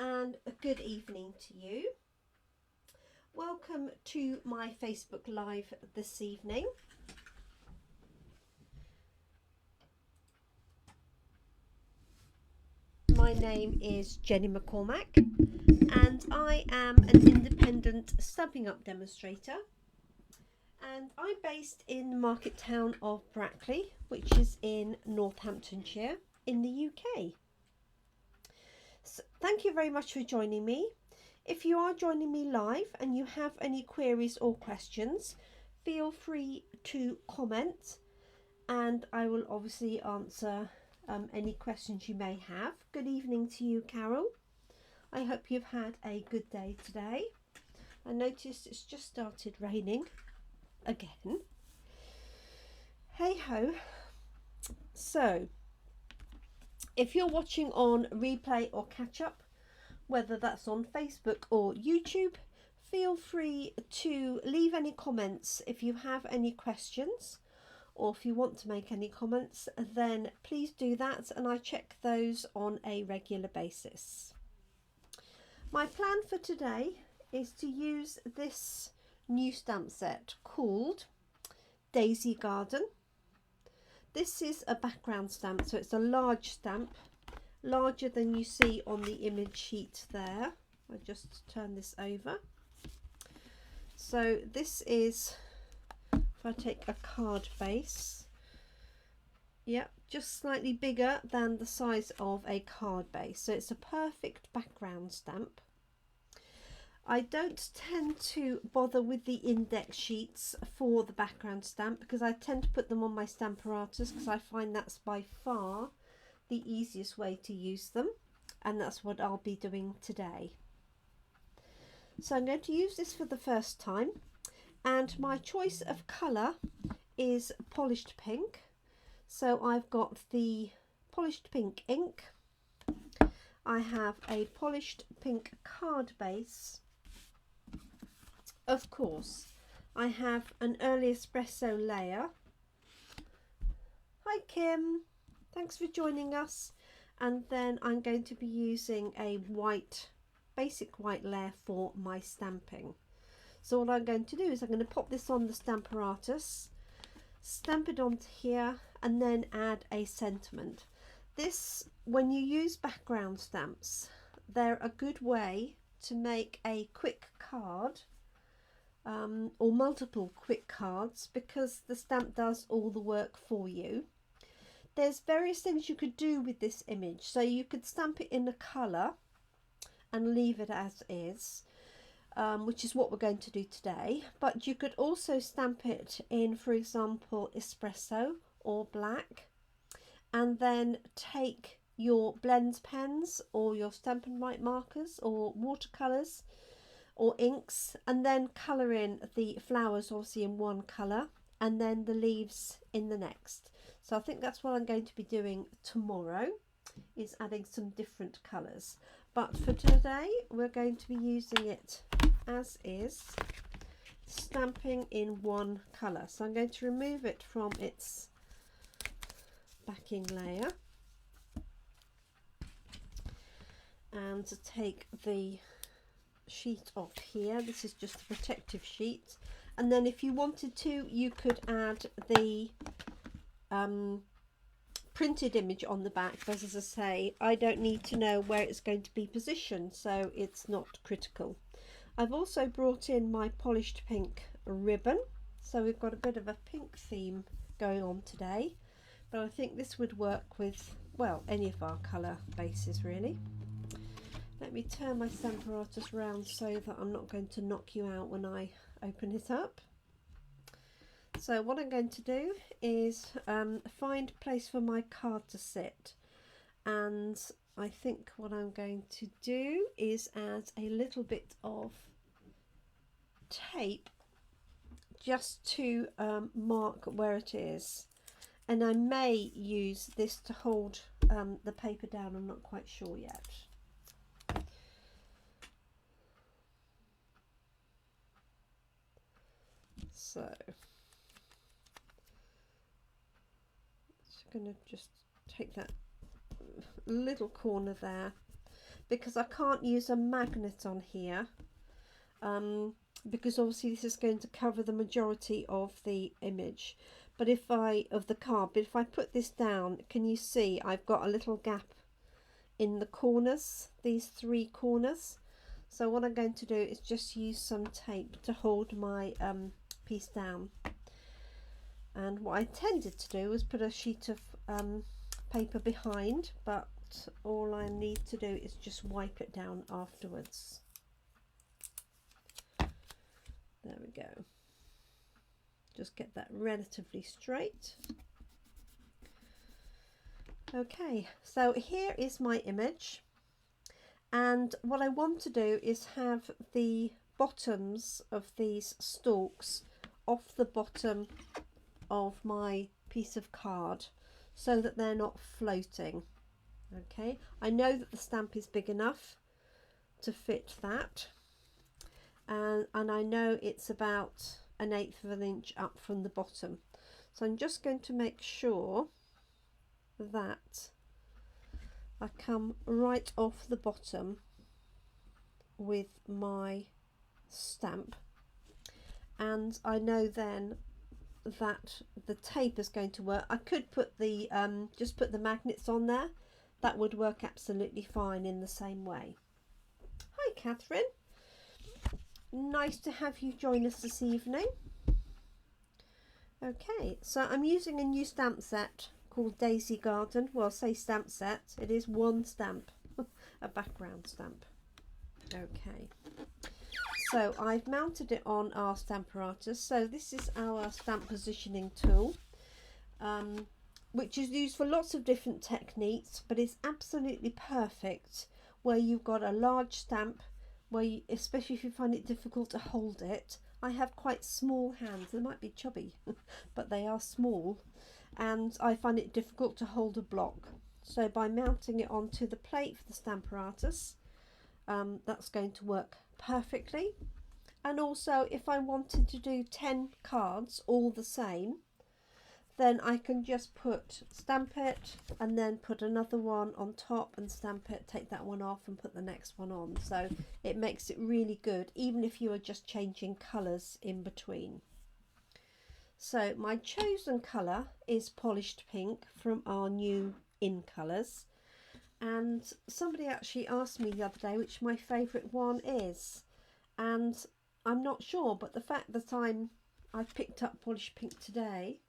and a good evening to you. Welcome to my Facebook Live this evening. My name is Jenny McCormack and I am an independent Stampin' Up demonstrator, and I'm based in the market town of Brackley, which is in Northamptonshire in the UK. So thank you very much for joining me. If you are joining me live and you have any queries or questions, feel free to comment and I will obviously answer any questions you may have. Good evening to you, Carol. I hope you've had a good day today. I noticed it's just started raining again. Hey ho. So if you're watching on replay or catch up, whether that's on Facebook or YouTube, feel free to leave any comments. If you have any questions or if you want to make any comments, then please do that, and I check those on a regular basis. My plan for today is to use this new stamp set called Daisy Garden. This is a background stamp, so it's a large stamp, larger than you see on the image sheet there. I just turn this over. So this is, if I take a card base, yeah, just slightly bigger than the size of a card base, so it's a perfect background stamp. I don't tend to bother with the index sheets for the background stamp because I tend to put them on my Stamparatus because I find that's by far the easiest way to use them, and that's what I'll be doing today. So I'm going to use this for the first time, and my choice of colour is polished pink. So I've got the polished pink ink, I have a polished pink card base, of course I have an early espresso layer. Hi Kim, thanks for joining us. And then I'm going to be using a white, basic white layer for my stamping. So what I'm going to do is I'm going to pop this on the Stamparatus, stamp it onto here, and then add a sentiment. This, when you use background stamps, they're a good way to make a quick card or multiple quick cards, because the stamp does all the work for you. There's various things you could do with this image. So you could stamp it in a colour and leave it as is, which is what we're going to do today. But you could also stamp it in, for example, espresso or black, and then take your blends pens or your Stampin' Write markers or watercolours or inks, and then colour in the flowers obviously in one colour and then the leaves in the next. So I think that's what I'm going to be doing tomorrow, is adding some different colours. But for today we're going to be using it as is, stamping in one colour. So I'm going to remove it from its backing layer and to take the sheet off here. This is just a protective sheet, and then if you wanted to, you could add the printed image on the back, but as I say, I don't need to know where it's going to be positioned, so it's not critical. I've also brought in my polished pink ribbon, so we've got a bit of a pink theme going on today, but I think this would work with, well, any of our colour bases really. Let me turn my Stamparatus round so that I'm not going to knock you out when I open it up. So what I'm going to do is find a place for my card to sit, and I think what I'm going to do is add a little bit of tape just to mark where it is, and I may use this to hold the paper down. I'm not quite sure yet. So going to just take that little corner there. because I can't use a magnet on here, because obviously this is going to cover the majority of the image, but if I put this down, can you see I've got a little gap in the corners, these 3 corners? So what I'm going to do is just use some tape to hold my piece down. And what I intended to do was put a sheet of paper behind, but all I need to do is just wipe it down afterwards. There we go. Just get that relatively straight. Okay, so here is my image, and what I want to do is have the bottoms of these stalks off the bottom of my piece of card so that they're not floating. Okay, I know that the stamp is big enough to fit that, and I know it's about 1/8 of an inch up from the bottom, so I'm just going to make sure that I come right off the bottom with my stamp, and I know then that the tape is going to work. I could put the just put the magnets on there. That would work absolutely fine in the same way. Hi Catherine, nice to have you join us this evening. Okay, so I'm using a new stamp set called Daisy Garden. Well, say stamp set, it is one stamp, a background stamp. Okay, so I've mounted it on our Stamparatus. So this is our stamp positioning tool, which is used for lots of different techniques, but it's absolutely perfect where you've got a large stamp, where you, especially if you find it difficult to hold it. I have quite small hands, they might be chubby, but they are small, and I find it difficult to hold a block. So by mounting it onto the plate for the Stamparatus, that's going to work perfectly. And also, if I wanted to do 10 cards all the same, then I can just stamp it and then put another one on top and stamp it, take that one off and put the next one on. So it makes it really good, even if you are just changing colours in between. So my chosen colour is Polished Pink from our new In Colours. And somebody actually asked me the other day which my favourite one is. And I'm not sure, but the fact that I've picked up Polished Pink today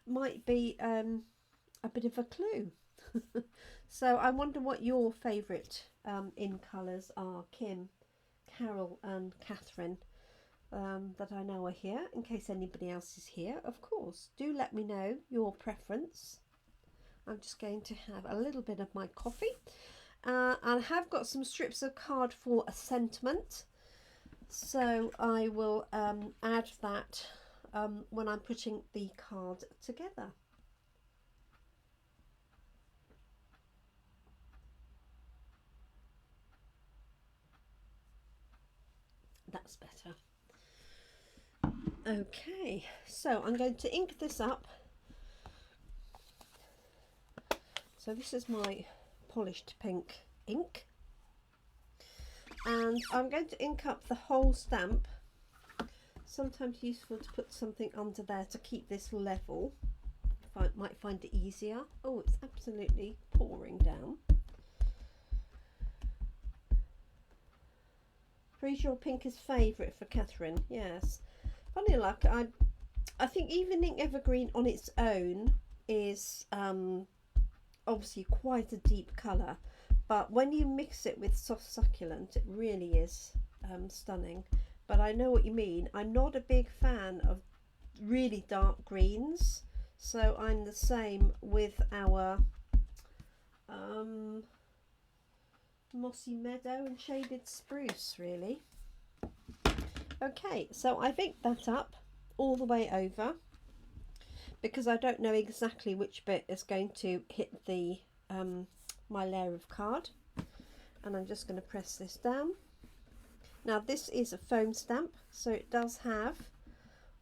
might be a bit of a clue. So I wonder what your favourite In Colours are, Kim, Carol and Catherine, that I know are here. In case anybody else is here, of course, do let me know your preference. I'm just going to have a little bit of my coffee. I have got some strips of card for a sentiment, so I will add that when I'm putting the card together. That's better. Okay, so I'm going to ink this up. So this is my Polished Pink ink, and I'm going to ink up the whole stamp. Sometimes useful to put something under there to keep this level. Might find it easier. Oh, it's absolutely pouring down. Pretty sure pink is favourite for Catherine. Yes. Funny luck, I think Evening Evergreen on its own is obviously quite a deep colour, but when you mix it with Soft Succulent, it really is stunning. But I know what you mean. I'm not a big fan of really dark greens, so I'm the same with our Mossy Meadow and Shaded Spruce, really. Okay, so I've inked that up all the way over because I don't know exactly which bit is going to hit the my layer of card, and I'm just going to press this down. Now this is a foam stamp, so it does have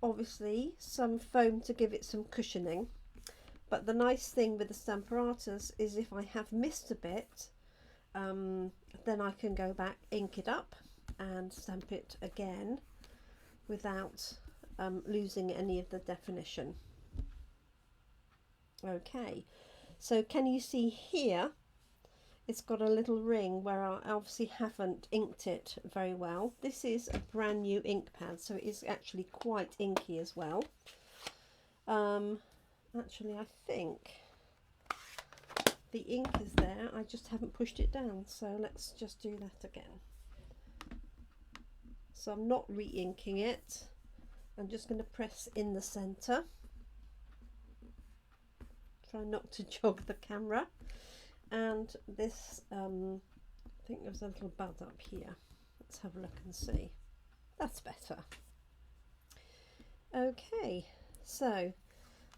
obviously some foam to give it some cushioning, but the nice thing with the Stamparatus is if I have missed a bit, then I can go back, ink it up and stamp it again without losing any of the definition. Okay, so can you see here it's got a little ring where I obviously haven't inked it very well. This is a brand new ink pad, so it is actually quite inky as well. Actually, I think the ink is there, I just haven't pushed it down, so let's just do that again. So I'm not re-inking it, I'm just going to press in the centre. Try not to jog the camera. And this, I think there's a little bud up here. Let's have a look and see. That's better. Okay, so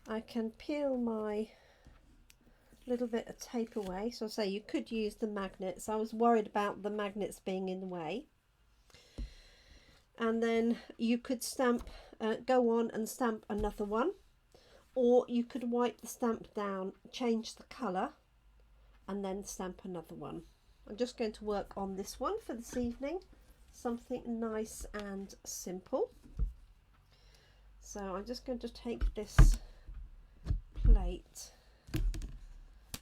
I can peel my little bit of tape away. So I say you could use the magnets. I was worried about the magnets being in the way. And then you could stamp, go on and stamp another one. Or you could wipe the stamp down, change the colour, and then stamp another one. I'm just going to work on this one for this evening, something nice and simple. So I'm just going to take this plate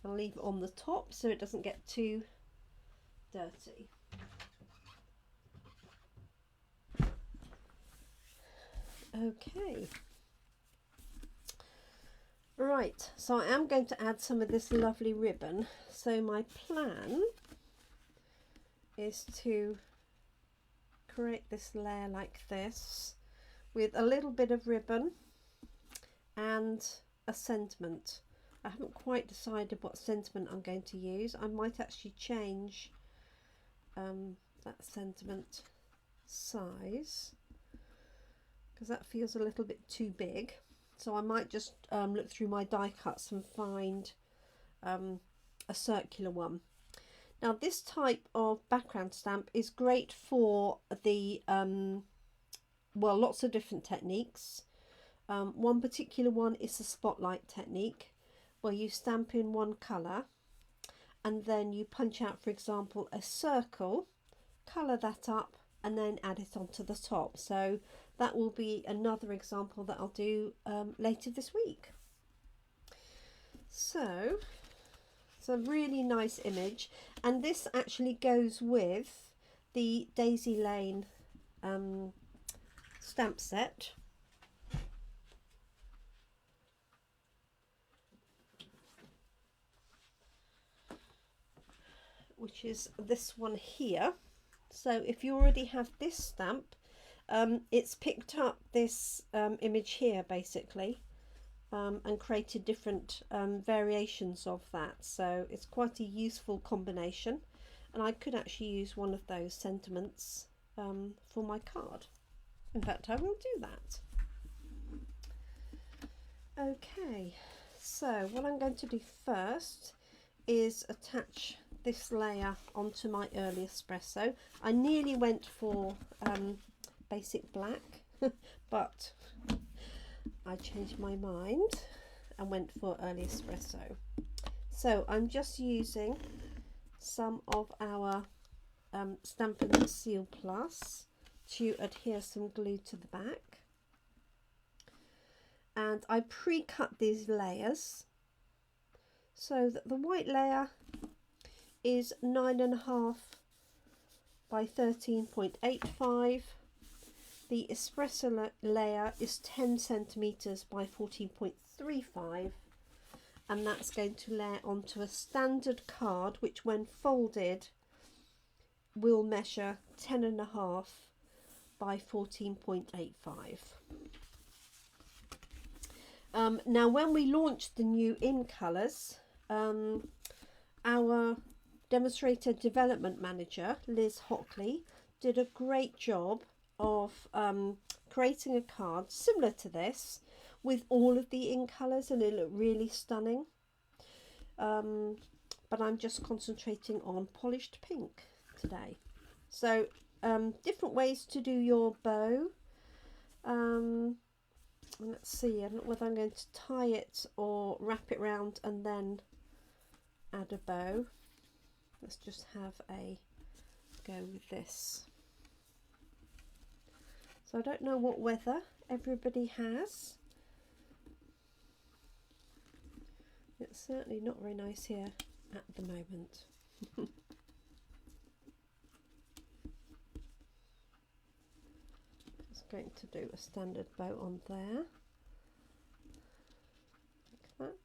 and leave it on the top so it doesn't get too dirty. Okay. Right, so I am going to add some of this lovely ribbon. So my plan is to create this layer like this with a little bit of ribbon and a sentiment. I haven't quite decided what sentiment I'm going to use. I might actually change that sentiment size because that feels a little bit too big. So I might just look through my die cuts and find a circular one. Now this type of background stamp is great for the, well, lots of different techniques. One particular one is the spotlight technique, where you stamp in one colour and then you punch out, for example, a circle, colour that up and then add it onto the top. So that will be another example that I'll do later this week. So it's a really nice image, and this actually goes with the Daisy Lane stamp set. Which is this one here. So if you already have this stamp, it's picked up this image here basically and created different variations of that. So it's quite a useful combination, and I could actually use one of those sentiments for my card. In fact, I will do that. Okay, so what I'm going to do first is attach this layer onto my early espresso. I nearly went for basic black but I changed my mind and went for early espresso. So I'm just using some of our Stampin' Seal Plus to adhere some glue to the back, and I pre-cut these layers so that the white layer is 9.5 by 13.85. The espresso layer is 10 centimeters by 14.35, and that's going to layer onto a standard card, which when folded will measure 10.5 by 14.85. Now when we launched the new in colours, our demonstrator development manager Liz Hockley did a great job of creating a card similar to this with all of the in colours, and it looked really stunning. But I'm just concentrating on polished pink today. So different ways to do your bow. Let's see, I don't know whether I'm going to tie it or wrap it round and then add a bow. Let's just have a go with this. So I don't know what weather everybody has. It's certainly not very nice here at the moment. Just going to do a standard bow on there. Like that.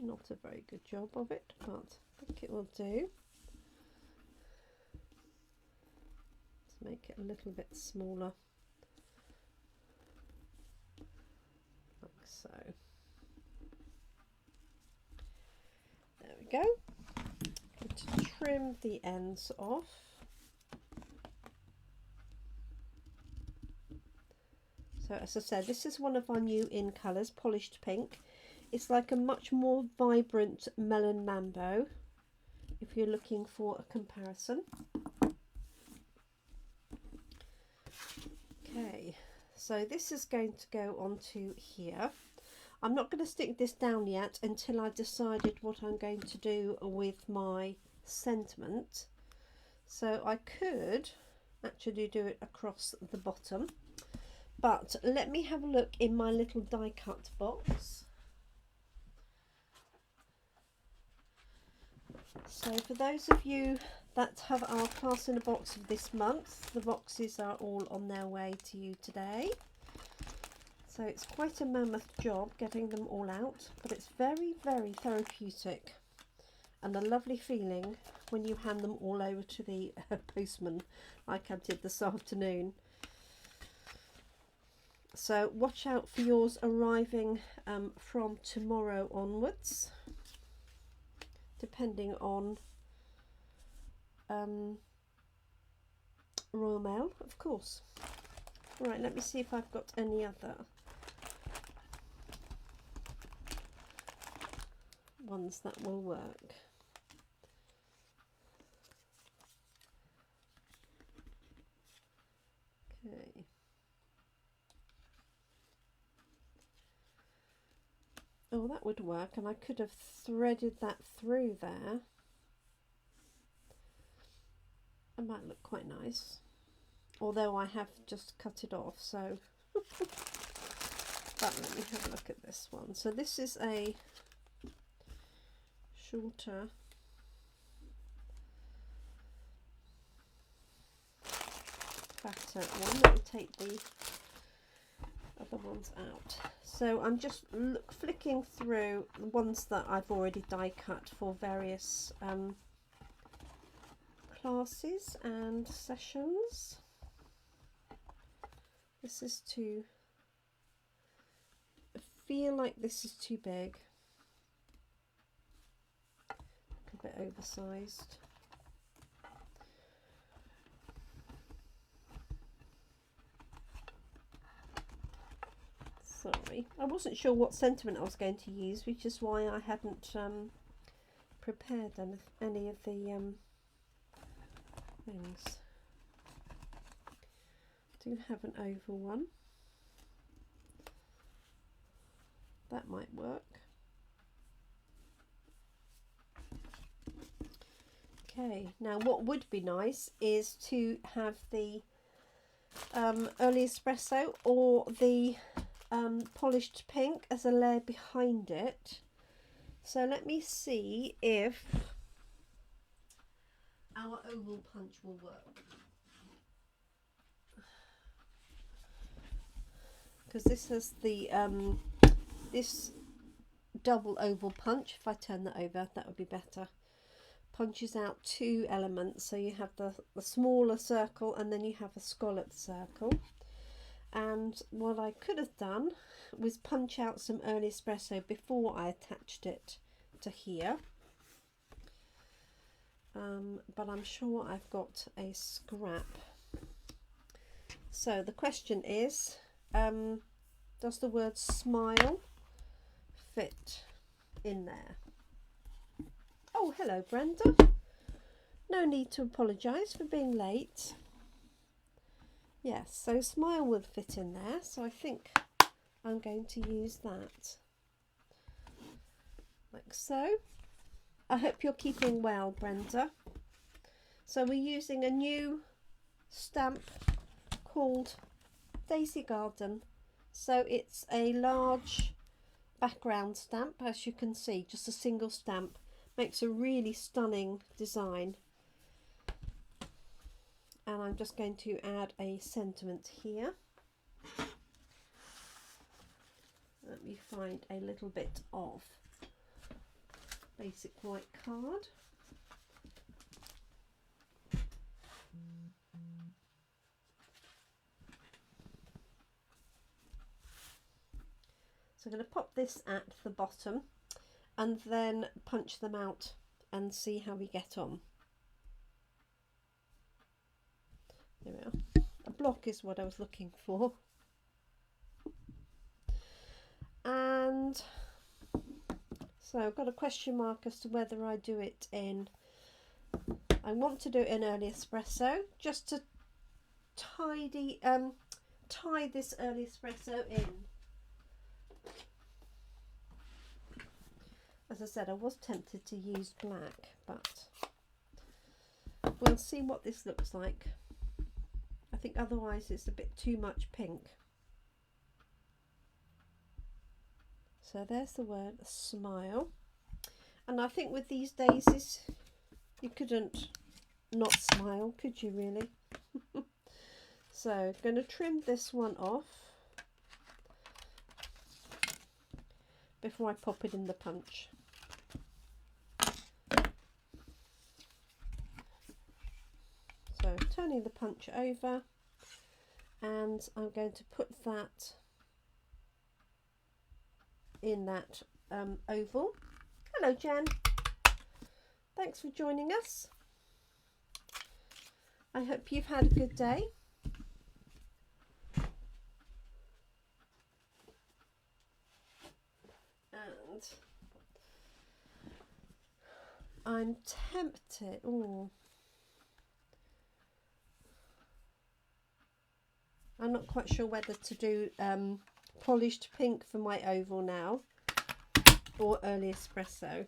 Not a very good job of it, but I think it will do. Let's make it a little bit smaller, like so. There we go. Going to trim the ends off. So as I said, this is one of our new in colours, Polished Pink. It's like a much more vibrant melon mambo, if you're looking for a comparison. Okay, so this is going to go onto here. I'm not going to stick this down yet until I've decided what I'm going to do with my sentiment. So I could actually do it across the bottom, but let me have a look in my little die cut box. So for those of you that have our class in a box of this month, the boxes are all on their way to you today. So it's quite a mammoth job getting them all out, but it's very, very therapeutic and a lovely feeling when you hand them all over to the postman, like I did this afternoon. So watch out for yours arriving from tomorrow onwards, depending on Royal Mail, of course. Right, let me see if I've got any other ones that will work. Okay. Oh, that would work, and I could have threaded that through there. It might look quite nice, although I have just cut it off, so but let me have a look at this one. So this is a shorter fatter one. Let me take the other ones out. So I'm just flicking through the ones that I've already die cut for various classes and sessions. This is too, I feel like this is too big, a bit oversized. Sorry, I wasn't sure what sentiment I was going to use, which is why I hadn't prepared any of the things. I do have an oval one. That might work. Okay, now what would be nice is to have the early espresso or the polished pink as a layer behind it. So let me see if our oval punch will work, because this has the this double oval punch. If I turn that over, that would be better. Punches out two elements, so you have the smaller circle and then you have a scalloped circle. And what I could have done was punch out some early espresso before I attached it to here, but I'm sure I've got a scrap. So the question is, does the word smile fit in there? Oh, hello Brenda. No need to apologise for being late. Yes, so smile will fit in there, so I think I'm going to use that. like so. I hope you're keeping well, Brenda. So we're using a new stamp called Daisy Garden. So it's a large background stamp, as you can see, just a single stamp. Makes a really stunning design. And I'm just going to add a sentiment here. Let me find a little bit of basic white card. So I'm going to pop this at the bottom and then punch them out and see how we get on. There we are. A block is what I was looking for. And so I've got a question mark as to whether I do it in, I want to do it in early espresso, just to tie this early espresso in. As I said, I was tempted to use black, but we'll see what this looks like. I think otherwise it's a bit too much pink. So there's the word smile. And I think with these daisies, you couldn't not smile, could you really? So I'm going to trim this one off before I pop it in the punch. So turning the punch over, and I'm going to put that in that oval. Hello Jen, thanks for joining us. I hope you've had a good day. And I'm tempted, I'm not quite sure whether to do polished pink for my oval now or early espresso.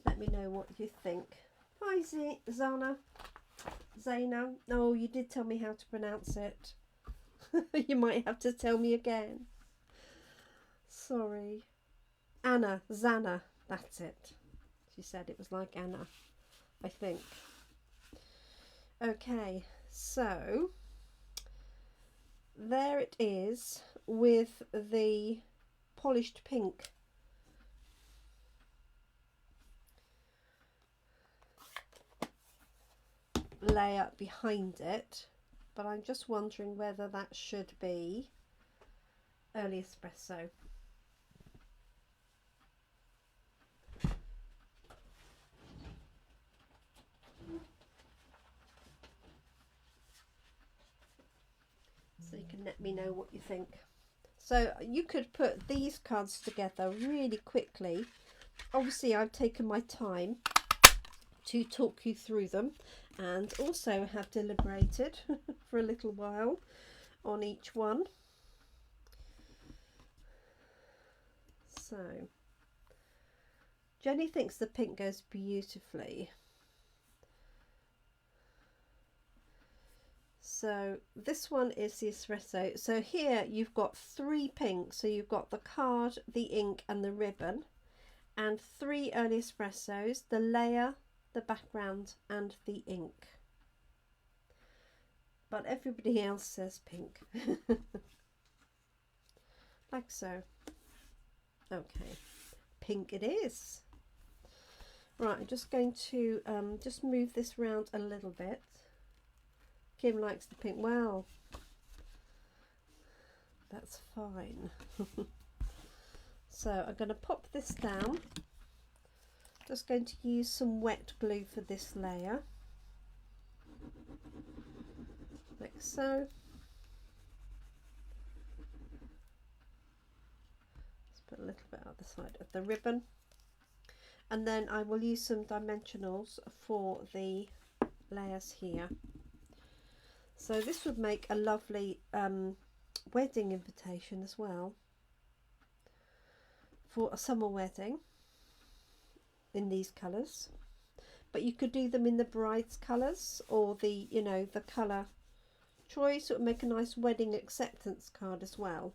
Let me know what you think. Hi Zana. Zaina. Oh, you did tell me how to pronounce it. You might have to tell me again. Sorry. Anna. Zana. That's it. She said it was like Anna, I think. Okay, so there it is with the polished pink. Layer behind it, but I'm just wondering whether that should be early espresso. So you can let me know what you think. So you could put these cards together really quickly. Obviously I've taken my time to talk you through them, and also have deliberated for a little while on each one. So Jenny thinks the pink goes beautifully. So this one is the espresso. So here you've got 3 pinks. So you've got the card, the ink and the ribbon, and 3 early espressos, the layer, the background and the ink. But everybody else says pink. Like so. Okay, pink it is. Right, I'm just going to just move this round a little bit. Kim likes the pink. Well, that's fine. So I'm going to pop this down. Just going to use some wet glue for this layer, like so. Let's put a little bit out the side of the ribbon, and then I will use some dimensionals for the layers here. So this would make a lovely wedding invitation as well for a summer wedding in these colours, but you could do them in the bride's colours or the, you know, the colour choice. It would make a nice wedding acceptance card as well.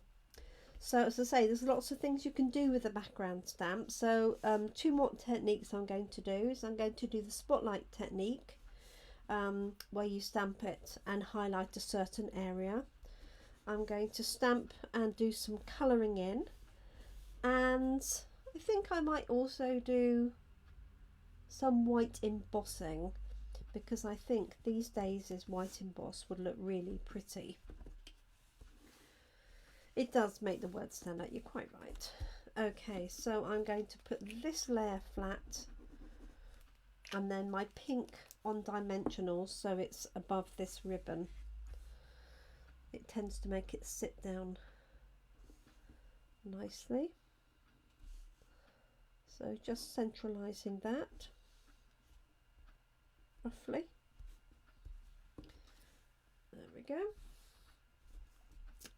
So as I say, there's lots of things you can do with the background stamp. So two more techniques I'm going to do is I'm going to do the spotlight technique, where you stamp it and highlight a certain area. I'm going to stamp and do some colouring in, and I think I might also do some white embossing, because I think these days is white emboss would look really pretty. It does make the words stand out, you're quite right. Okay, so I'm going to put this layer flat and then my pink on dimensionals so it's above this ribbon. It tends to make it sit down nicely. So just centralising that roughly. There we go.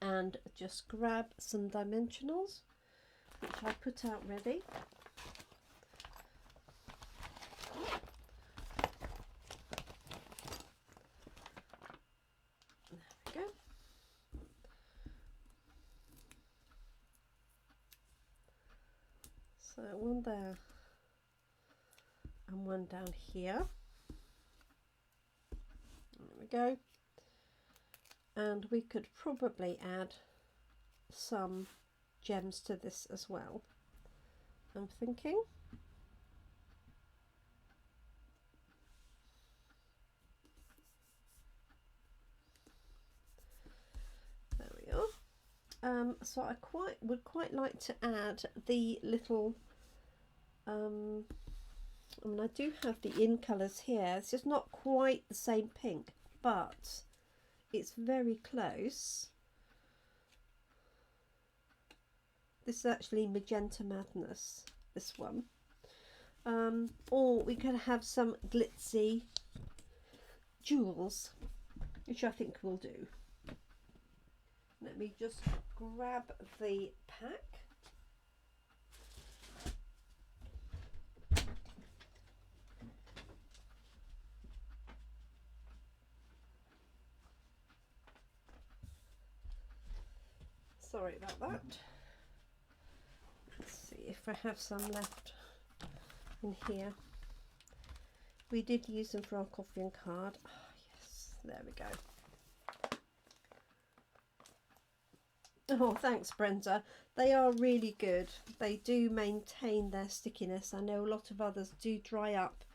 And just grab some dimensionals, which I put out ready. There we go. So one there and one down here. There we go. And we could probably add some gems to this as well, I'm thinking. There we are. So I would quite like to add the little I mean, I do have the in colours here. It's just not quite the same pink, but it's very close. This is actually Magenta Madness, this one. Or we could have some glitzy jewels, which I think we'll do. Let me just grab the pack. Sorry about that. Let's see if I have some left in here. We did use them for our coffee and card. Oh, yes, there we go. Oh, thanks, Brenda. They are really good. They do maintain their stickiness. I know a lot of others do dry up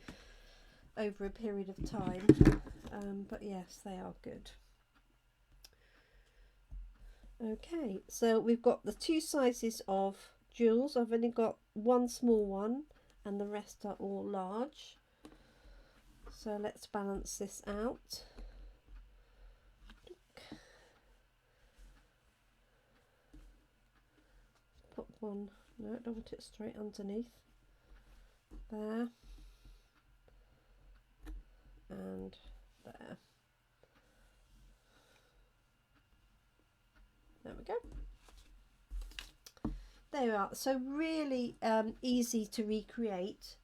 over a period of time, but yes, they are good. Okay, so we've got the two sizes of jewels. I've only got one small one and the rest are all large. So let's balance this out. Put one, no, I don't want it straight underneath. There. And there. There we go. There we are. So really easy to recreate,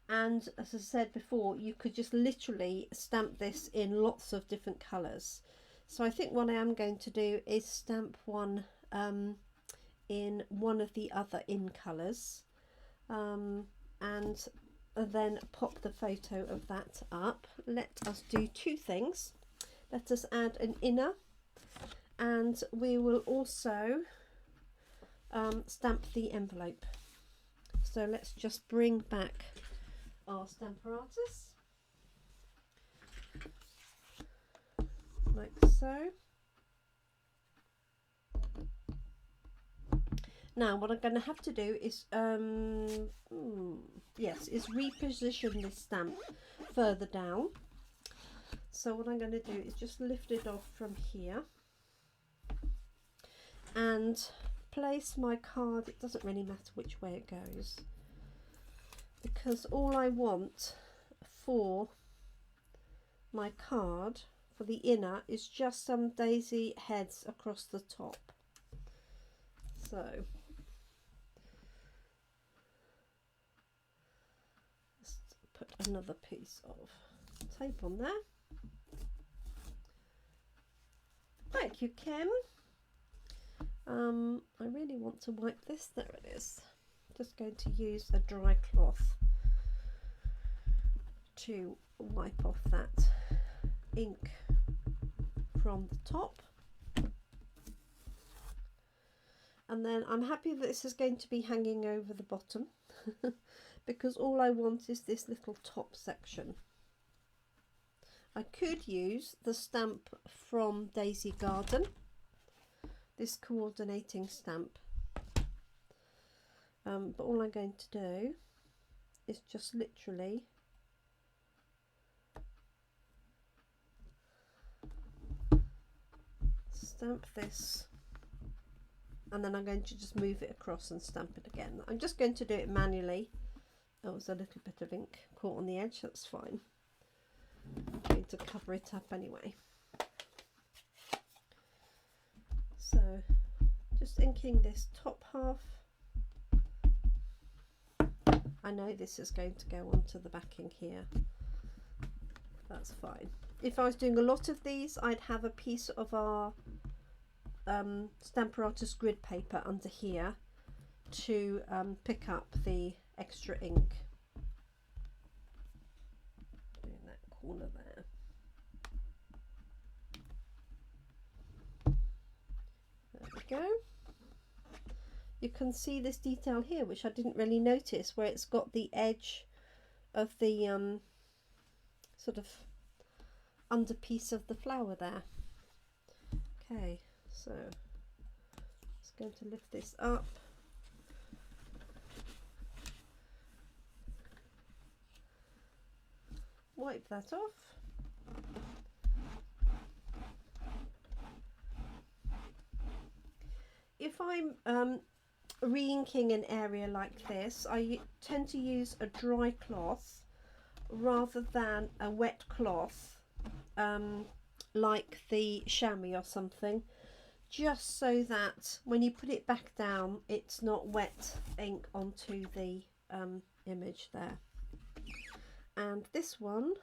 and as I said before, you could just literally stamp this in lots of different colours. So I think what I am going to do is stamp one in one of the other in colours, and then pop the photo of that up. Let us do two things. Let us add an inner, and we will also stamp the envelope. So let's just bring back our Stamparatus, like so. Now what I'm going to have to do is is reposition this stamp further down. So what I'm going to do is just lift it off from here and place my card. It doesn't really matter which way it goes, because all I want for my card for the inner is just some daisy heads across the top. So another piece of tape on there. Thank you, Kim. I really want to wipe this. There it is. Just going to use a dry cloth to wipe off that ink from the top. And then I'm happy that this is going to be hanging over the bottom because all I want is this little top section. I could use the stamp from Daisy Garden, this coordinating stamp, but all I'm going to do is just literally stamp this, and then I'm going to just move it across and stamp it again. I'm just going to do it manually. Oh, there's a little bit of ink caught on the edge, that's fine. I'm going to cover it up anyway. So just inking this top half. I know this is going to go onto the backing here. That's fine. If I was doing a lot of these, I'd have a piece of our Stamparatus grid paper under here to pick up the extra ink. Doing that corner there. There we go. You can see this detail here, which I didn't really notice, where it's got the edge of the sort of under piece of the flower there. Okay, so just going to lift this up. Wipe that off. If I'm re-inking an area like this, I tend to use a dry cloth rather than a wet cloth, like the chamois or something, just so that when you put it back down, it's not wet ink onto the image there. And this one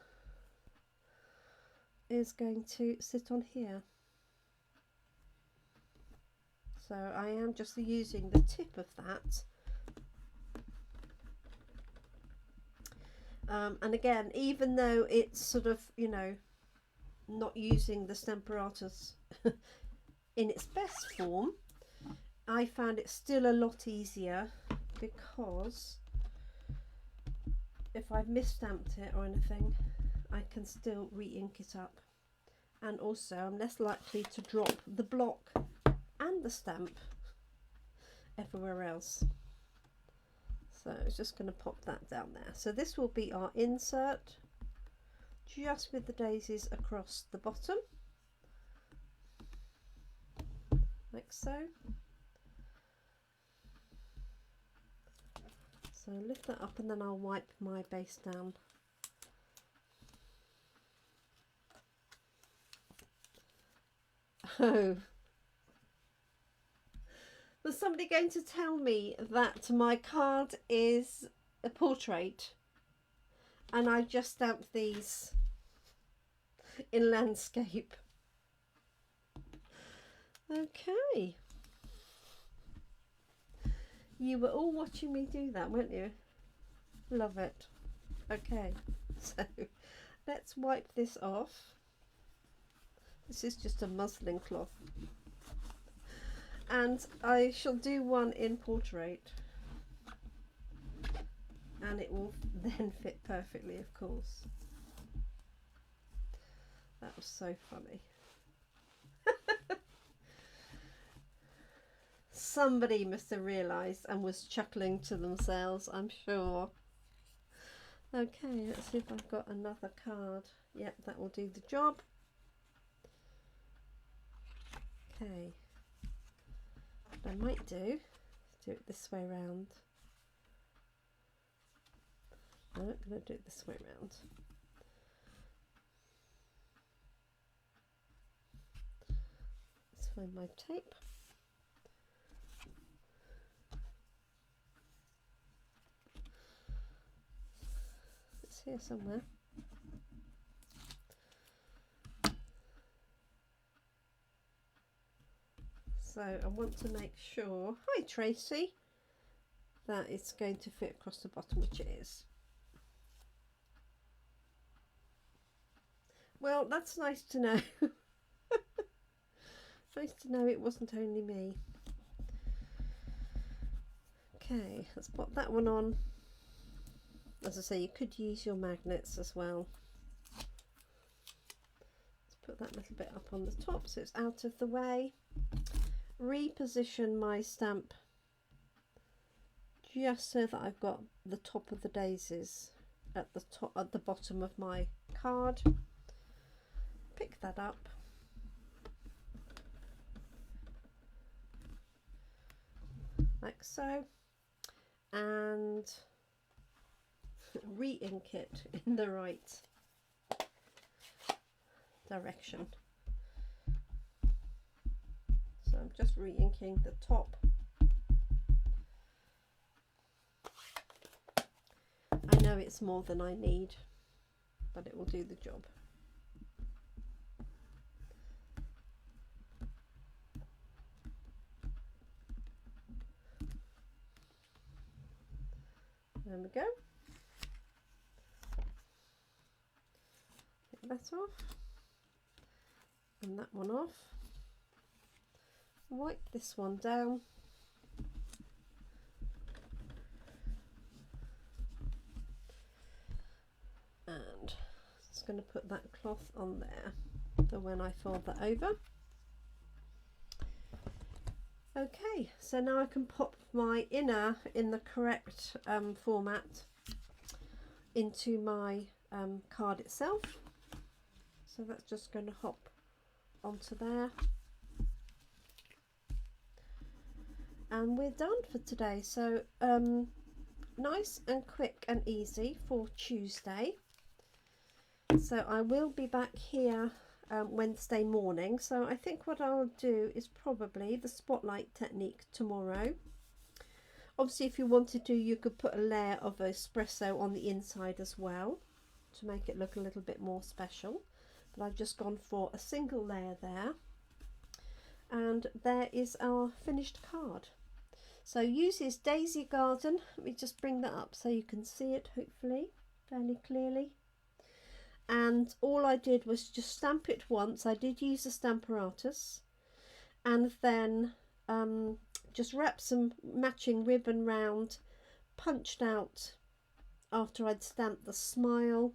is going to sit on here. So I am just using the tip of that. And again, even though it's sort of, you know, not using the Stamparatus in its best form, I found it still a lot easier, because if I've misstamped it or anything, I can still re-ink it up. And also I'm less likely to drop the block and the stamp everywhere else. So it's just going to pop that down there. So this will be our insert, just with the daisies across the bottom, like so. So lift that up and then I'll wipe my base down. Oh, was somebody going to tell me that my card is a portrait and I just stamped these in landscape? Okay. You were all watching me do that, weren't you? Love it. Okay, so let's wipe this off. This is just a muslin cloth. And I shall do one in portrait. And it will then fit perfectly, of course. That was so funny. Somebody must have realised and was chuckling to themselves, I'm sure. Okay, let's see if I've got another card. Yep, that will do the job. Okay. What I might do it this way round. No, I'm going to do it this way round. Let's find my tape. Let's here somewhere. So I want to make sure, hi Tracy, that it's going to fit across the bottom, which it is. Well, that's nice to know. Nice to know it wasn't only me. Okay, let's pop that one on. As I say, you could use your magnets as well. Let's put that little bit up on the top so it's out of the way. Reposition my stamp just so that I've got the top of the daisies at the top, at the bottom of my card. Pick that up. Like so. And re-ink it in the right direction. So I'm just re-inking the top. I know it's more than I need, but it will do the job. There we go. Take that off and that one off. Wipe this one down. And just going to put that cloth on there for when I fold that over. Okay, so now I can pop my inner in the correct format into my card itself. So that's just going to hop onto there. And we're done for today. So nice and quick and easy for Tuesday. So I will be back here Wednesday morning. So I think what I'll do is probably the spotlight technique tomorrow. Obviously, if you wanted to, you could put a layer of espresso on the inside as well to make it look a little bit more special. But I've just gone for a single layer there. And there is our finished card. So uses Daisy Garden. Let me just bring that up so you can see it hopefully fairly clearly. And all I did was just stamp it once. I did use a Stamparatus, and then just wrap some matching ribbon round, punched out after I'd stamped the smile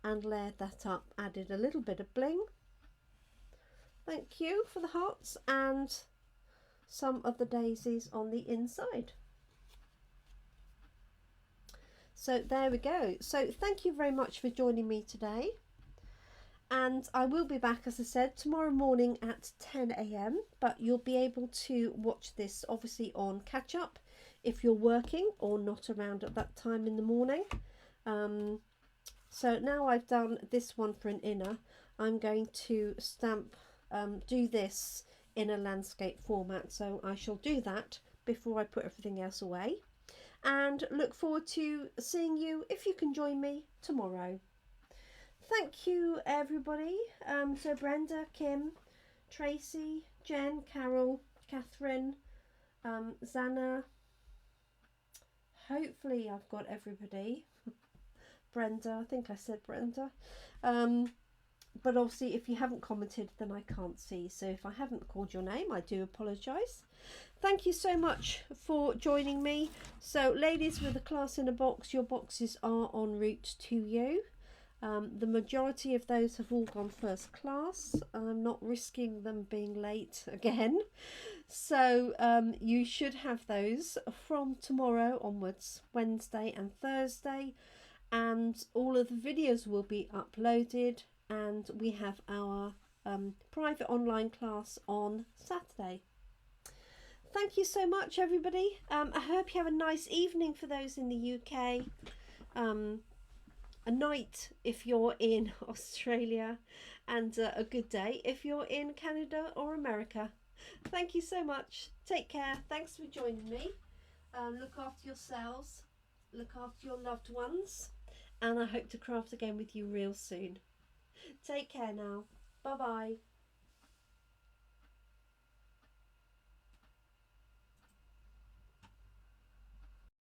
and layered that up, added a little bit of bling. Thank you for the hearts and some of the daisies on the inside. So there we go. So thank you very much for joining me today. And I will be back, as I said, tomorrow morning at 10 AM. But you'll be able to watch this obviously on catch up if you're working or not around at that time in the morning. So now I've done this one for an inner, I'm going to stamp, do this in a landscape format. So I shall do that before I put everything else away. And look forward to seeing you if you can join me tomorrow. Thank you everybody. So Brenda, Kim, Tracy, Jen, Carol, Catherine, Zana. Hopefully I've got everybody. Brenda, I think I said Brenda. But obviously if you haven't commented then I can't see. So if I haven't called your name, I do apologise. Thank you so much for joining me. So ladies with a class in a box, your boxes are en route to you. The majority of those have all gone first class. I'm not risking them being late again. So you should have those from tomorrow onwards, Wednesday and Thursday. And all of the videos will be uploaded. And we have our private online class on Saturday. Thank you so much everybody. I hope you have a nice evening for those in the UK. A night if you're in Australia, and a good day if you're in Canada or America. Thank you so much. Take care. Thanks for joining me. Look after yourselves. Look after your loved ones. and I hope to craft again with you real soon. Take care now. Bye bye.